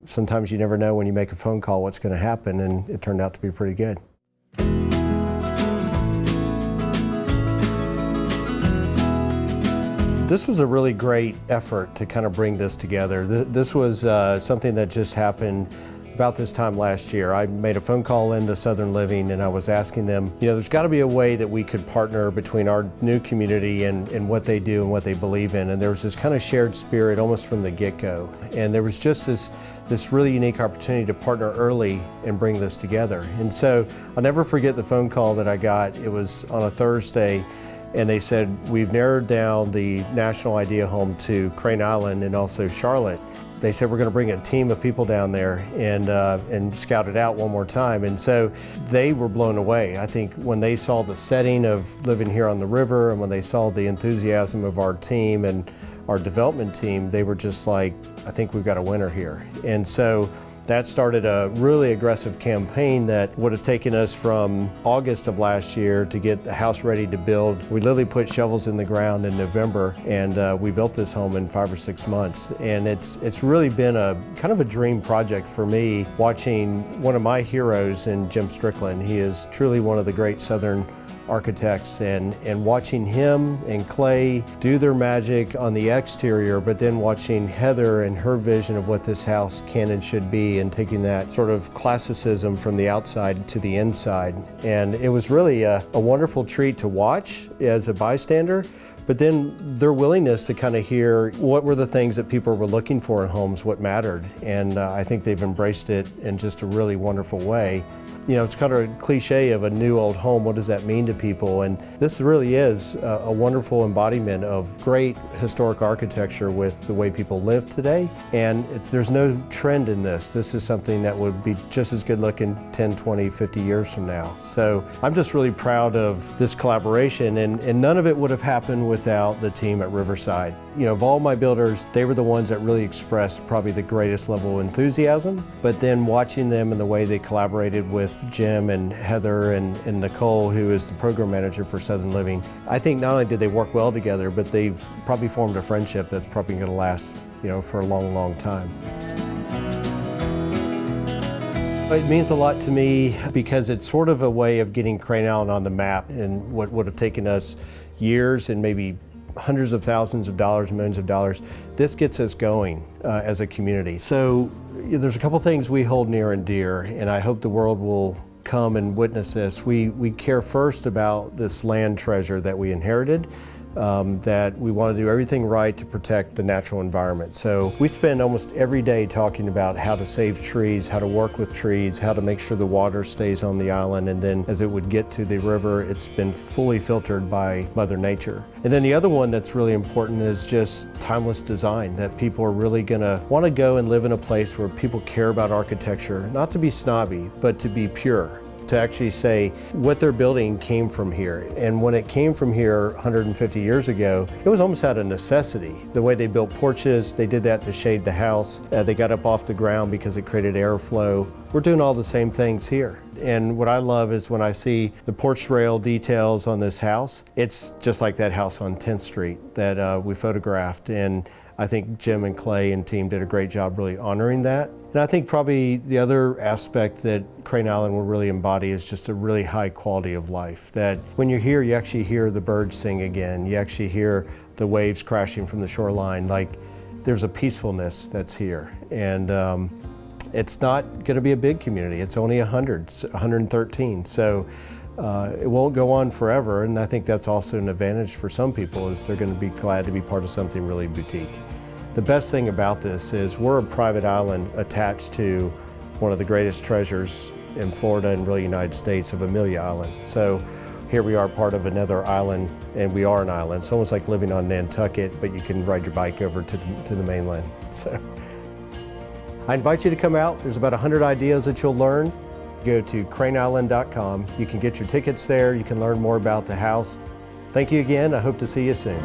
Sometimes you never know when you make a phone call what's going to happen, and it turned out to be pretty good. This was a really great effort to kind of bring this together. This was something that just happened about this time last year. I made a phone call into Southern Living and I was asking them, there's got to be a way that we could partner between our new community and what they do and what they believe in. And there was this kind of shared spirit almost from the get-go. And there was just this really unique opportunity to partner early and bring this together. And so I'll never forget the phone call that I got. It was on a Thursday. And they said, we've narrowed down the National Idea Home to Crane Island and also Charlotte. They said, we're going to bring a team of people down there and scout it out one more time. And so they were blown away. I think when they saw the setting of living here on the river and when they saw the enthusiasm of our team and our development team, they were just like, I think we've got a winner here. And so that started a really aggressive campaign that would have taken us from August of last year to get the house ready to build. We literally put shovels in the ground in November, and we built this home in 5 or 6 months. And it's really been a kind of a dream project for me, watching one of my heroes in Jim Strickland. He is truly one of the great Southern architects, and watching him and Clay do their magic on the exterior, but then watching Heather and her vision of what this house can and should be, and taking that sort of classicism from the outside to the inside. And it was really a wonderful treat to watch as a bystander, but then their willingness to kind of hear what were the things that people were looking for in homes, what mattered. And I think they've embraced it in just a really wonderful way. It's kind of a cliche of a new old home. What does that mean to people? And this really is a wonderful embodiment of great historic architecture with the way people live today. And there's no trend in this. This is something that would be just as good looking 10, 20, 50 years from now. So I'm just really proud of this collaboration, and none of it would have happened without the team at Riverside. Of all my builders, they were the ones that really expressed probably the greatest level of enthusiasm, but then watching them and the way they collaborated with Jim and Heather and Nicole, who is the program manager for Southern Living, I think not only did they work well together, but they've probably formed a friendship that's probably going to last, for a long, long time. It means a lot to me because it's sort of a way of getting Crane Island on the map, and what would have taken us years and maybe hundreds of thousands of dollars, millions of dollars. This gets us going as a community. So there's a couple things we hold near and dear, and I hope the world will come and witness this. We care first about this land treasure that we inherited, that we want to do everything right to protect the natural environment. So we spend almost every day talking about how to save trees, how to work with trees, how to make sure the water stays on the island, and then as it would get to the river, it's been fully filtered by Mother Nature. And then the other one that's really important is just timeless design, that people are really gonna want to go and live in a place where people care about architecture, not to be snobby, but to be pure, to actually say what they're building came from here. And when it came from here 150 years ago, it was almost out of necessity. The way they built porches, they did that to shade the house. They got up off the ground because it created airflow. We're doing all the same things here. And what I love is when I see the porch rail details on this house, it's just like that house on 10th Street that we photographed. And I think Jim and Clay and team did a great job really honoring that. And I think probably the other aspect that Crane Island will really embody is just a really high quality of life. That when you're here, you actually hear the birds sing again. You actually hear the waves crashing from the shoreline. Like, there's a peacefulness that's here. And it's not gonna be a big community. It's only 113. So it won't go on forever, and I think that's also an advantage for some people, is they're going to be glad to be part of something really boutique. The best thing about this is we're a private island attached to one of the greatest treasures in Florida and really United States, of Amelia Island. So here we are, part of another island, and we are an island. It's almost like living on Nantucket, but you can ride your bike over to the mainland. So I invite you to come out. There's about 100 ideas that you'll learn. Go to craneisland.com. You can get your tickets there. You can learn more about the house. Thank you again. I hope to see you soon.